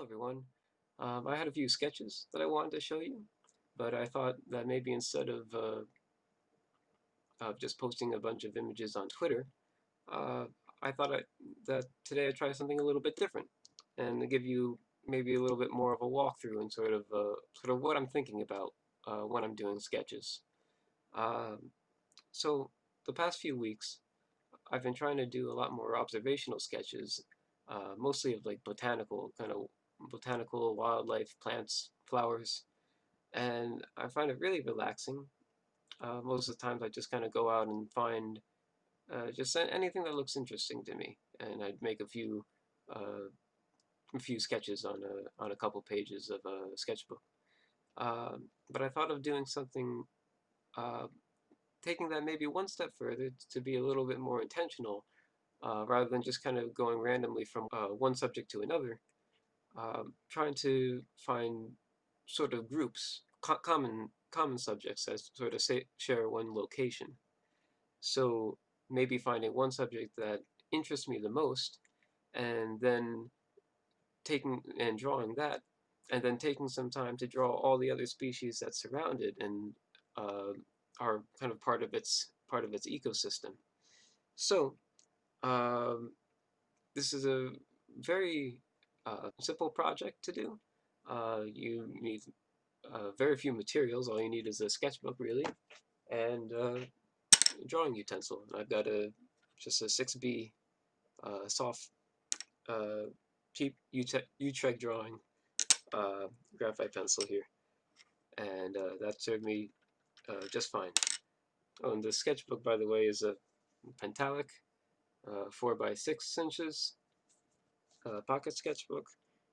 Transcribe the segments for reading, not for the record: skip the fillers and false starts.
Hello everyone. I had a few sketches that I wanted to show you, but I thought that maybe instead of just posting a bunch of images on Twitter, uh, I thought that today I'd try something a little bit different and to give you maybe a little bit more of a walkthrough and sort of what I'm thinking about when I'm doing sketches. Um, so the past few weeks, I've been trying to do a lot more observational sketches, mostly of like botanical wildlife, plants, flowers, and I find it really relaxing. Most of the times, I just kind of go out and find just anything that looks interesting to me, and I'd make uh, a few sketches on a couple pages of a sketchbook. But I thought of doing something, uh, taking that maybe one step further to be a little bit more intentional, rather than just kind of going randomly from one subject to another. Trying to find sort of groups, common subjects that sort of share one location. So maybe finding one subject that interests me the most, and then taking and drawing that, and then taking some time to draw all the other species that surround it and uh, are kind of part of its ecosystem. So um, this is a very simple project to do. You need very few materials. All you need is a sketchbook, really, and a drawing utensil. And I've got just a 6B soft, uh, cheap Utrecht drawing graphite pencil here, and that served me just fine. Oh, and the sketchbook, by the way, is a Pentalic 4 by 6 inches pocket sketchbook,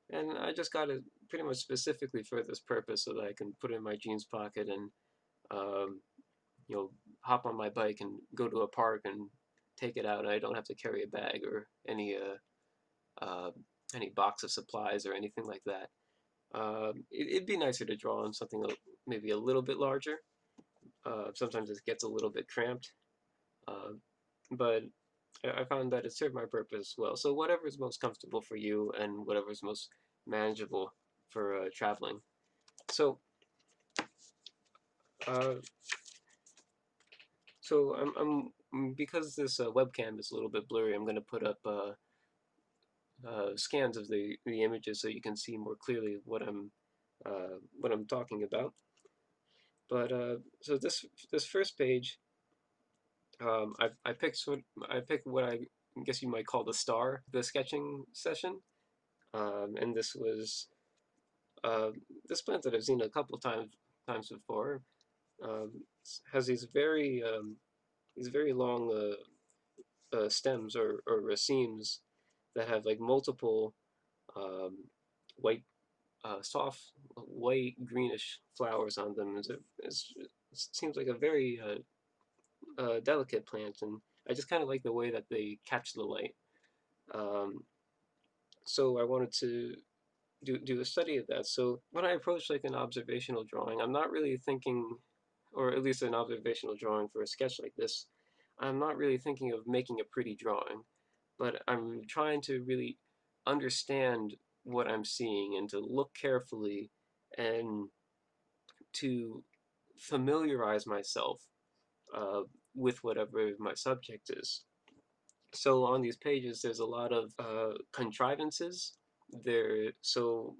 and I just got it pretty much specifically for this purpose, so that I can put it in my jeans pocket and um, you know, hop on my bike and go to a park and take it out, and I don't have to carry a bag or uh, any box of supplies or anything like that. It'd be nicer to draw on something maybe a little bit larger. Sometimes it gets a little bit cramped, uh, but I found that it served my purpose well. So whatever is most comfortable for you and whatever is most manageable for traveling. So uh, because this webcam is a little bit blurry, I'm going to put up scans of the images so you can see more clearly what I'm talking about. But so this first page, I picked what I guess you might call the star, the sketching session, and uh, this plant that I've seen a couple times before. Has these very long stems or racemes that have like multiple um, white soft white greenish flowers on them. It seems like a very delicate plant, and I just kind of like the way that they catch the light. Um, so I wanted to do a study of that. So when I approach like an observational drawing, I'm not really thinking, or at least an observational drawing for a sketch like this, I'm not really thinking of making a pretty drawing, but I'm trying to really understand what I'm seeing and to look carefully and to familiarize myself uh, with whatever my subject is. So on these pages, there's a lot of contrivances. So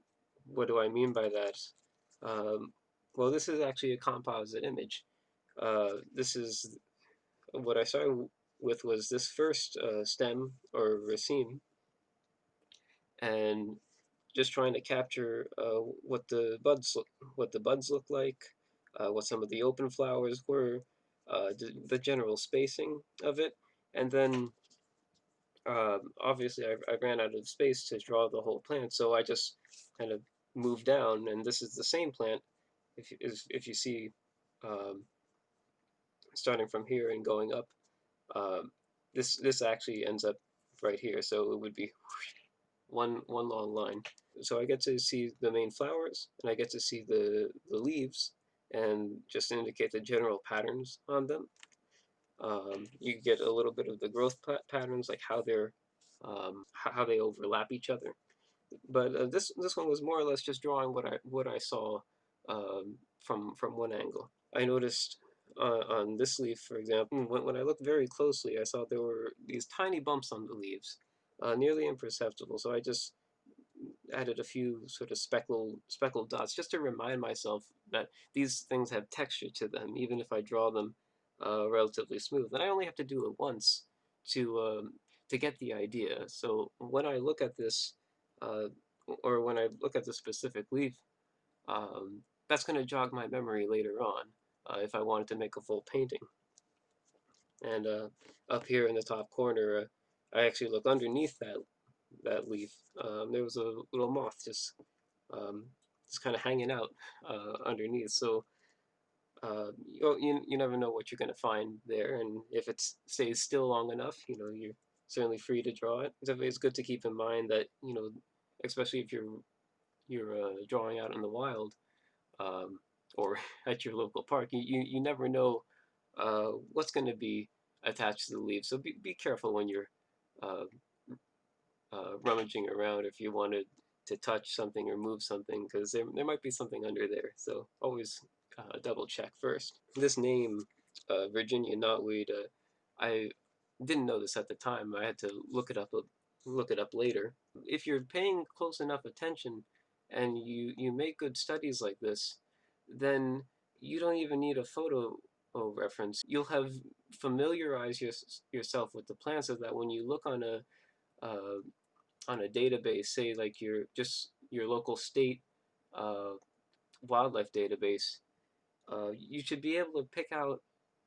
what do I mean by that? Um, well, this is actually a composite image. This is what I started with was this first stem or raceme, and just trying to capture what the buds look like, what some of the open flowers were, the general spacing of it, and then obviously I ran out of space to draw the whole plant, so I just kind of moved down, and this is the same plant. If you see, um, starting from here and going up, um, this actually ends up right here, so it would be one long line. So I get to see the main flowers, and I get to see the leaves, and just indicate the general patterns on them. You get a little bit of the growth patterns, like how they overlap each other. But this one was more or less just drawing what I saw from one angle. I noticed on this leaf, for example, when I looked very closely, I saw there were these tiny bumps on the leaves, nearly imperceptible. So I just added a few sort of speckled dots just to remind myself that these things have texture to them, even if I draw them relatively smooth. And I only have to do it once to um, to get the idea. So when I look at this, uh, or when I look at the specific leaf, that's going to jog my memory later on if I wanted to make a full painting. And up here in the top corner, I actually look underneath that leaf. There was a little moth um, just kind of hanging out underneath. So you never know what you're going to find there, and if it stays still long enough, you're certainly free to draw it. It's good to keep in mind that especially if you're drawing out in the wild, um, or at your local park, you never know what's going to be attached to the leaves. So be careful when you're uh, rummaging around if you wanted to touch something or move something, because there might be something under there. So always double check first. This name, Virginia knotweed, I didn't know this at the time. I had to look it up later. If you're paying close enough attention and you make good studies like this, then you don't even need a photo reference. You'll have familiarized yourself with the plant so that when you look uh, on a database, say like your local state uh, wildlife database, you should be able to pick out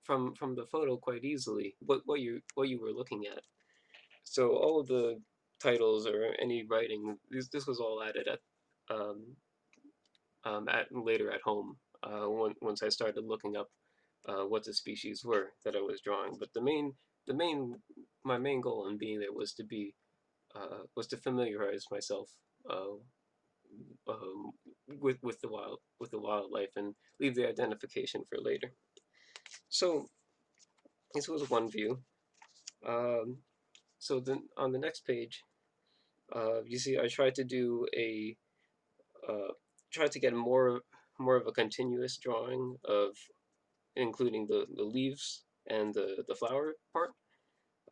from the photo quite easily what you were looking at. So all of the titles or any writing, this was all added at later at home once I started looking up what the species were that I was drawing. But the main my main goal in being there was to familiarize myself uh, um, with the wildlife and leave the identification for later. So this was one view. Um, so then on the next page, you see I tried to do a tried to get more of a continuous drawing of including the leaves and the flower part.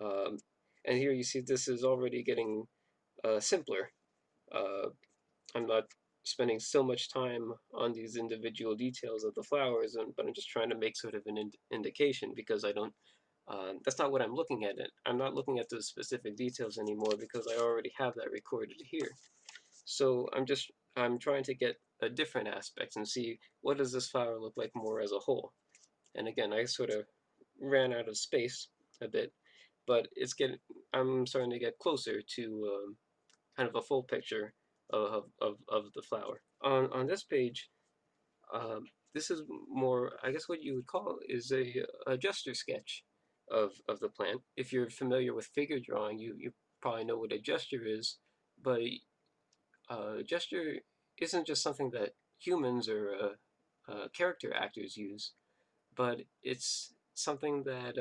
Um, and here you see this is already getting simpler. Uh, I'm not spending so much time on these individual details of the flowers, but I'm just trying to make sort of an indication because I don't. That's not what I'm looking at. It. I'm not looking at the specific details anymore because I already have that recorded here. So I'm trying to get a different aspect and see what does this flower look like more as a whole. And again, I sort of ran out of space a bit, but I'm starting to get closer to kind of a full picture of the flower. On this page, um, this is more, I guess what you would call is a gesture sketch of the plant. If you're familiar with figure drawing, you probably know what a gesture is, but gesture isn't just something that humans or character actors use, but it's something that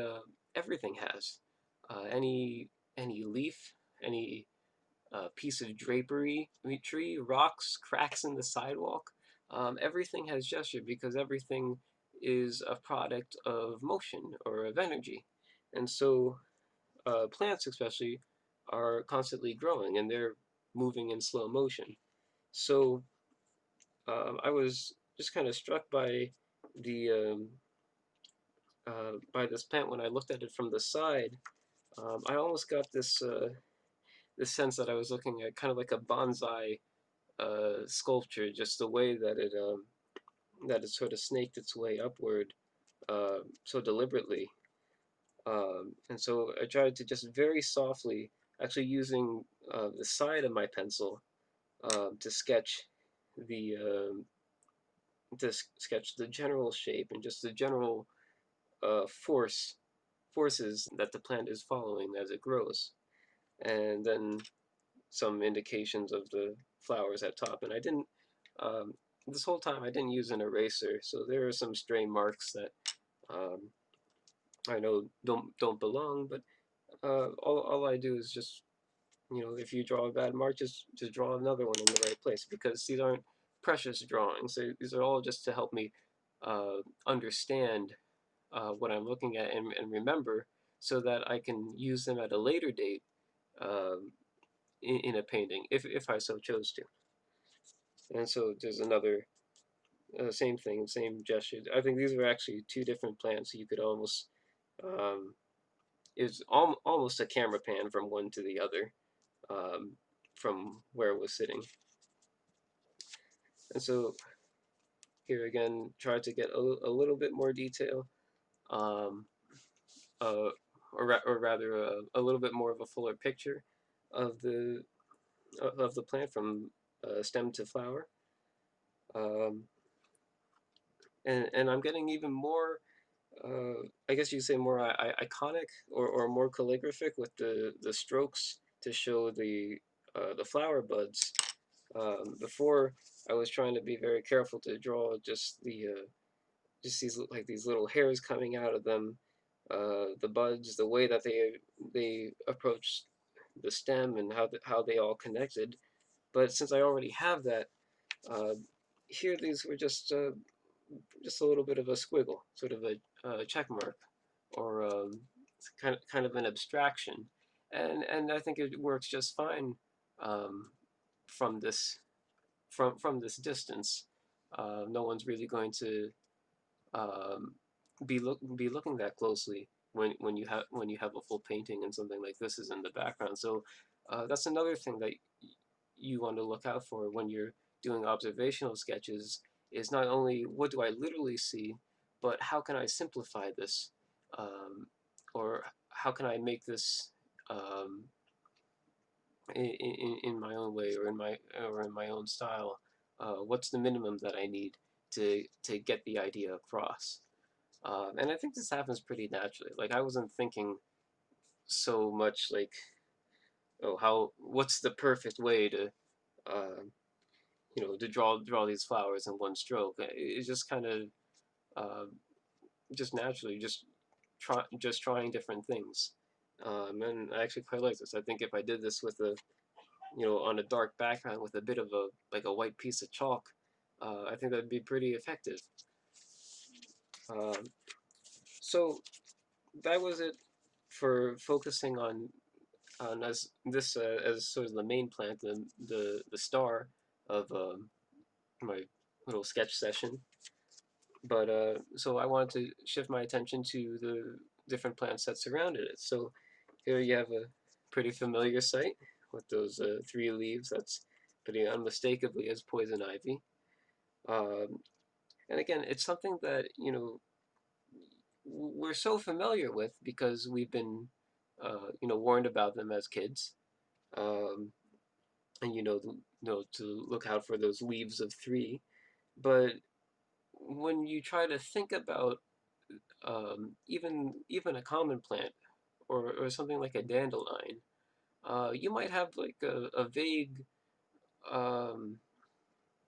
everything has. Any leaf, any piece of drapery, tree, rocks, cracks in the sidewalk. Everything has gesture because everything is a product of motion or of energy. And so plants, especially, are constantly growing and they're moving in slow motion. So I was just kind of struck the by this plant when I looked at it from the side. I almost got this sense that I was looking at kind of like a bonsai sculpture, just the way that it sort of snaked its way upward so deliberately. And so I tried to just very softly, actually using the side of my pencil to the um sketch the general shape and just the general forces that the plant is following as it grows, and then some indications of the flowers at top. And I didn't um, this whole time I didn't use an eraser, so there are some stray marks that um, I know don't belong. But all I do is just if you draw a bad mark, just draw another one in the right place, because these aren't precious drawings. These are all just to help me understand what I'm looking at, and remember, so that I can use them at a later date in a painting, if I so chose to. And so there's another same thing, same gesture. I think these are actually two different plants. You could almost um, it's almost a camera pan from one to the other, um, from where it was sitting. And so here again, try to get a little bit more detail, um, uh, or rather a little bit more of a fuller picture of the plant from stem to flower. Um, and I'm getting even more, I guess you could say more iconic, or more calligraphic with the strokes to show the flower buds. Before, I was trying to be very careful to draw just these little hairs coming out of them, the buds, the way that they approach the stem, and how they all connected. But since I already have that, uh, here these were just a little bit of a squiggle, sort of a check mark, or kind of an abstraction, and I think it works just fine um, from this distance. No one's really going to um, be looking that closely when you have a full painting and something like this is in the background. So that's another thing that you want to look out for when you're doing observational sketches, is not only what do I literally see, but how can I simplify this, um, or how can I make this um, in my own way, or in my own style. What's the minimum that I need to get the idea across? And I think this happens pretty naturally. Like, I wasn't thinking so much like, oh, what's the perfect way uh, to draw these flowers in one stroke. It's just kind of uh, just naturally, just trying different things. And I actually quite like this. I think if I did this with on a dark background with a bit of a white piece of chalk, I think that'd be pretty effective. Um, so that was it for focusing on as this as sort of the main plant, the star of my little sketch session. But so I wanted to shift my attention to the different plants that surrounded it. So here you have a pretty familiar sight with those three leaves. That's pretty unmistakably as poison ivy. Um, and again, it's something that we're so familiar with because we've been warned about them as kids. Um, and to look out for those leaves of three. But when you try to think about even a common plant, or something like a dandelion, you might have like a vague um,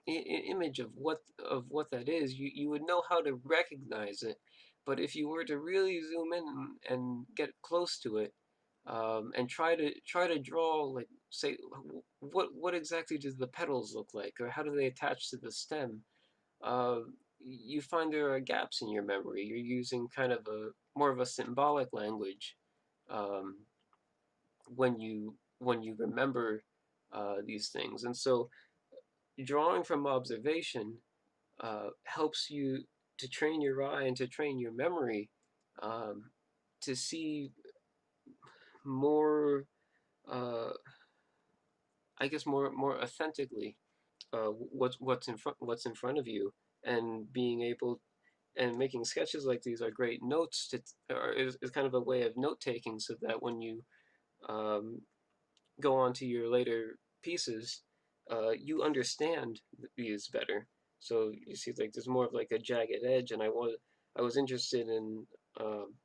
image of what that is. You would know how to recognize it, but if you were to really zoom in and get close to it, and try to draw, like, say, what exactly do the petals look like, or how do they attach to the stem? uh, you find there are gaps in your memory. You're using kind of a more of a symbolic language um, when you remember these things. And so drawing from observation helps you to train your eye and to train your memory, um, to see more, uh, I guess, more authentically what's in front of you, and being able and making sketches like these are great notes or is kind of a way of note taking, so that when you um, go on to your later pieces, you understand these better. So you see, like, there's more of like a jagged edge, and I was interested in um,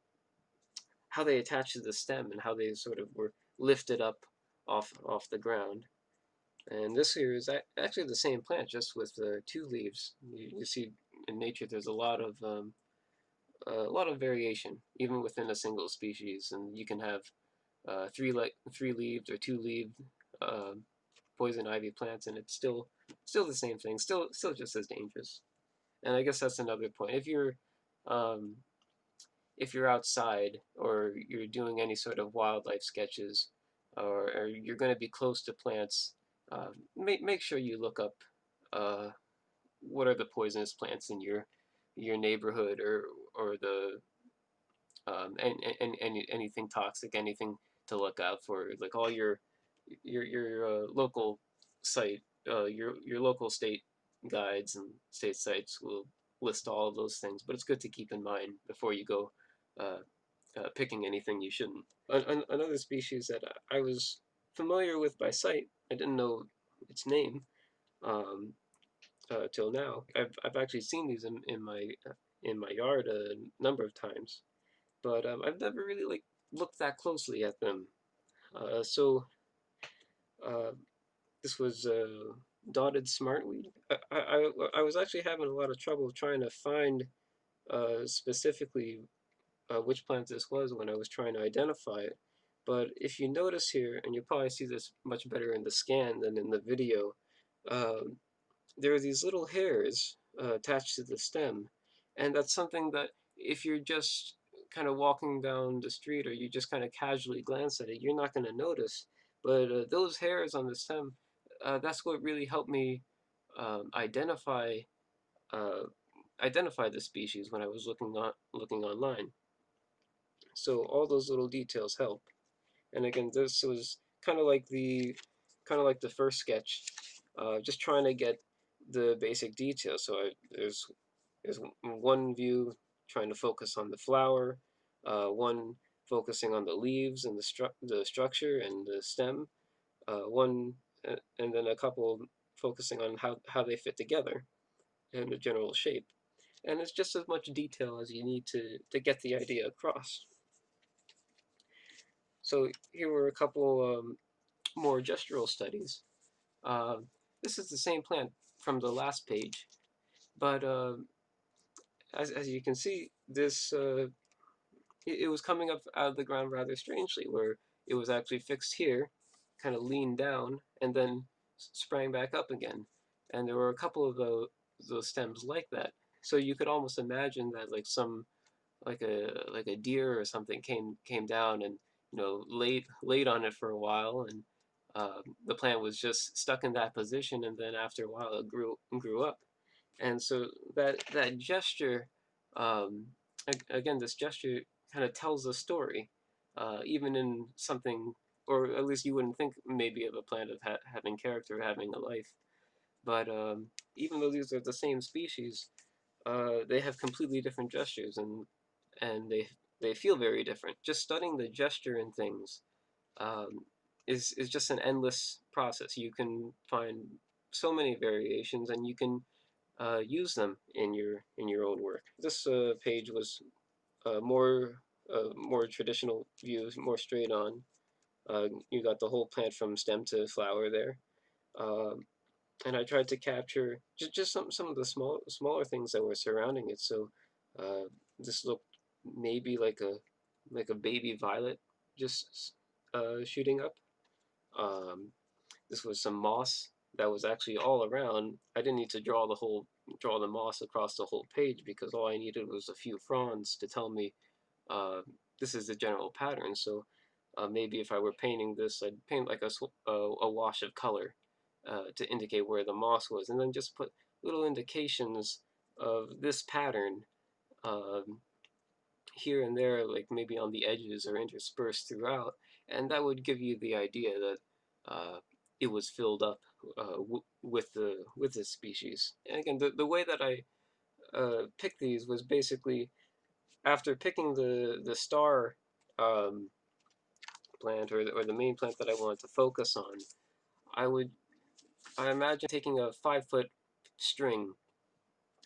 how they attach to the stem, and how they sort of were lifted up off the ground. And this here is actually the same plant, just with two leaves. You see, in nature, there's a lot of variation, even within a single species, and you can have three-leaved or two-leaved uh, poison ivy plants, and it's still the same thing, still just as dangerous. And I guess that's another point. Um, if you're outside or you're doing any sort of wildlife sketches, or you're going to be close to plants, make sure you look up uh, what are the poisonous plants in your neighborhood, or the and anything toxic, anything to look out for, like all your local site, your local state guides and state sites will list all of those things. But it's good to keep in mind before you go uh, picking anything you shouldn't. Another species that I was familiar with by sight, I didn't know its name um, till now. I've actually seen these in my yard a number of times, but I've never really like looked that closely at them. So uh, this was dotted smartweed. I was actually having a lot of trouble trying to find specifically which plant this was when I was trying to identify it. But if you notice here, and you'll probably see this much better in the scan than in the video, um, there are these little hairs attached to the stem, and that's something that if you're just kind of walking down the street or you just kind of casually glance at it, you're not going to notice. But those hairs on the stem, that's what really helped me identify uh, identify the species when I was looking online. So all those little details help. And again, this was kind of like the first sketch, just trying to get the basic details. So there's one view trying to focus on the flower, one focusing on the leaves and the structure and the stem, one and then a couple focusing on how they fit together and the general shape. And it's just as much detail as you need to get the idea across. So here were a couple more gestural studies. Uh, this is the same plant from the last page, but as you can see, this it was coming up out of the ground rather strangely, where it was actually fixed here, kind of leaned down, and then sprang back up again. And there were a couple of those stems like that. So you could almost imagine that like a deer or something came down and laid on it for a while, and the plant was just stuck in that position, and then after a while it grew up. And so that gesture, um, again, this gesture kind of tells a story, even in something, or at least you wouldn't think maybe of a plant of having character, having a life. But even though these are the same species, they have completely different gestures, and they feel very different. Just studying the gesture in things um, is just an endless process. You can find so many variations, and you can use them in your own work. This page was more traditional views, more straight on. You got the whole plant from stem to flower there. Um, and I tried to capture just some of the smaller things that were surrounding it. So uh, this looked maybe like a baby violet just shooting up. Um, this was some moss that was actually all around. I didn't need to draw the moss across the whole page because all I needed was a few fronds to tell me uh, this is the general pattern. So maybe if I were painting this, I'd paint like a wash of color to indicate where the moss was, and then just put little indications of this pattern um, here and there, like maybe on the edges or interspersed throughout, and that would give you the idea that it was filled up with this species. And again, the way that I picked these was basically after picking the star um, plant or the main plant that I wanted to focus on. I would I imagine taking a 5 foot string,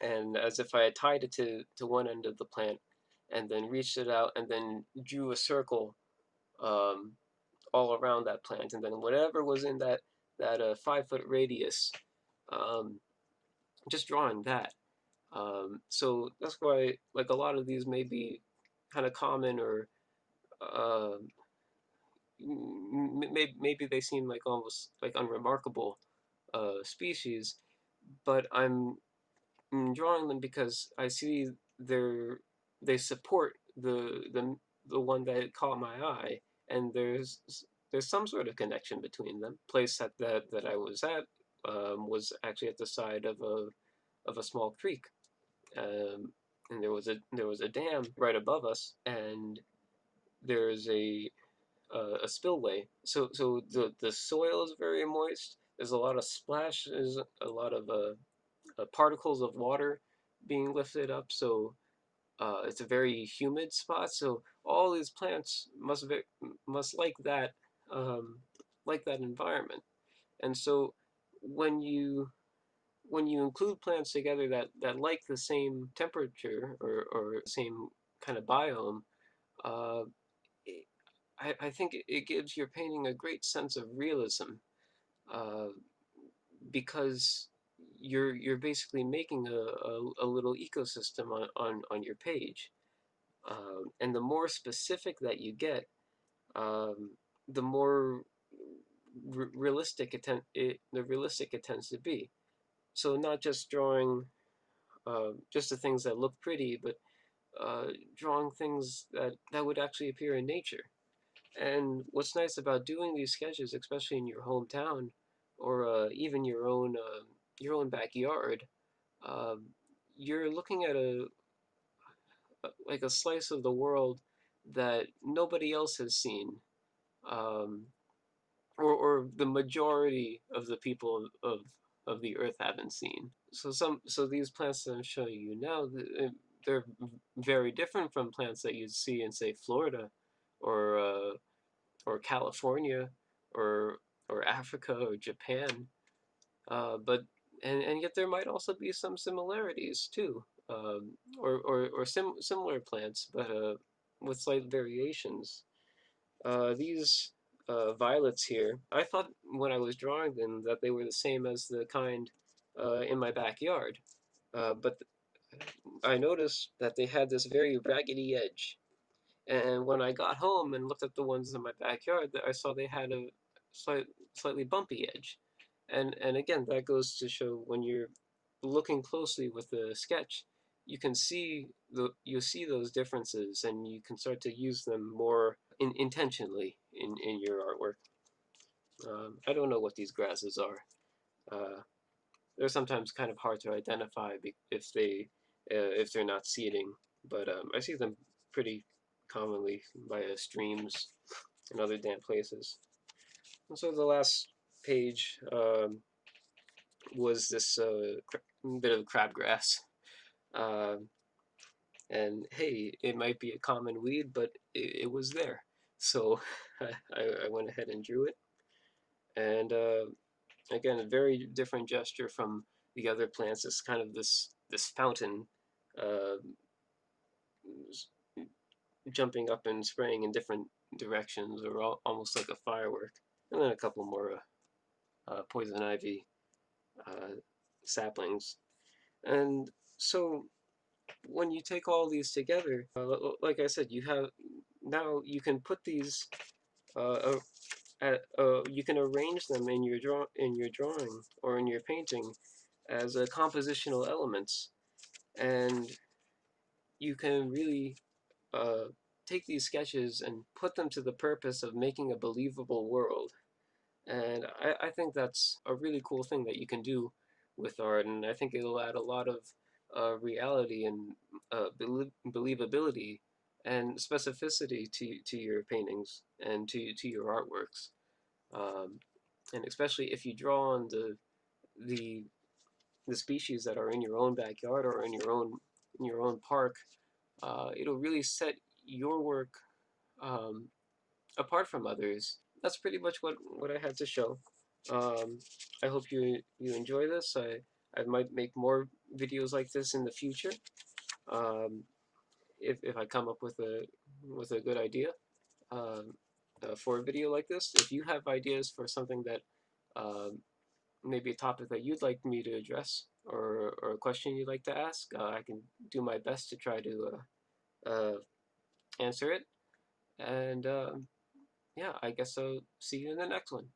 and as if I had tied it to one end of the plant, and then reached it out and then drew a circle um, all around that plant, and then whatever was in that 5 foot radius, um, just drawing that. So that's why like a lot of these may be kind of common or uh, maybe they seem like almost like unremarkable species, but I'm drawing them because I see they support the one that caught my eye, and there's some sort of connection between them. Place that I was at was actually at the side of a small creek, and there was a dam right above us, and there's a spillway. So the soil is very moist. There's a lot of splashes, a lot of particles of water being lifted up. So it's a very humid spot. So all these plants must um, like that environment. And so when you when you include plants together that like the same temperature or same kind of biome, uh, I think it gives your painting a great sense of realism, uh, because you're basically making a little ecosystem on your page, and the more specific that you get, um, the more realistic the realistic it tends to be. So not just drawing just the things that look pretty, but drawing things that would actually appear in nature. And what's nice about doing these sketches, especially in your hometown or even your own backyard, um, you're looking at like a slice of the world that nobody else has seen, um, or the majority of the people of the earth haven't seen. So these plants that I'm showing you now, they're very different from plants that you'd see in, say, Florida or California or Africa or Japan. But and yet there might also be some similarities too, or similar plants, but with slight variations. These violets here, I thought when I was drawing them that they were the same as the kind in my backyard, but I noticed that they had this very raggedy edge. And when I got home and looked at the ones in my backyard, I saw they had a slightly bumpy edge. And again, that goes to show when you're looking closely with the sketch, you see those differences, and you can start to use them more intentionally in your artwork. I don't know what these grasses are. Uh, they're sometimes kind of hard to identify if they're not seeding, but I see them pretty commonly by streams and other damp places. And so the last page was this bit of crabgrass. Um and hey, it might be a common weed, but it was there. So I went ahead and drew it. And again, a very different gesture from the other plants. It's kind of this fountain uh, jumping up and spraying in different directions, or almost like a firework. And then a couple more poison ivy uh, saplings. And so when you take all these together, like I said, you can put these you can arrange them in your drawing or in your painting as compositional elements, and you can really uh, take these sketches and put them to the purpose of making a believable world. And I think that's a really cool thing that you can do with art, and I think it'll add a lot of reality and believability and specificity to your paintings and to your artworks. Um, and especially if you draw on the the species that are in your own backyard or in your own park, it'll really set your work um, apart from others. That's pretty much what I had to show. Um, I hope you enjoy this. I might make more videos like this in the future, um, if I come up with a good idea um, for a video like this. If you have ideas for something that um, maybe a topic that you'd like me to address, or a question you'd like to ask, I can do my best to try to answer it. And yeah, I guess so. See you in the next one.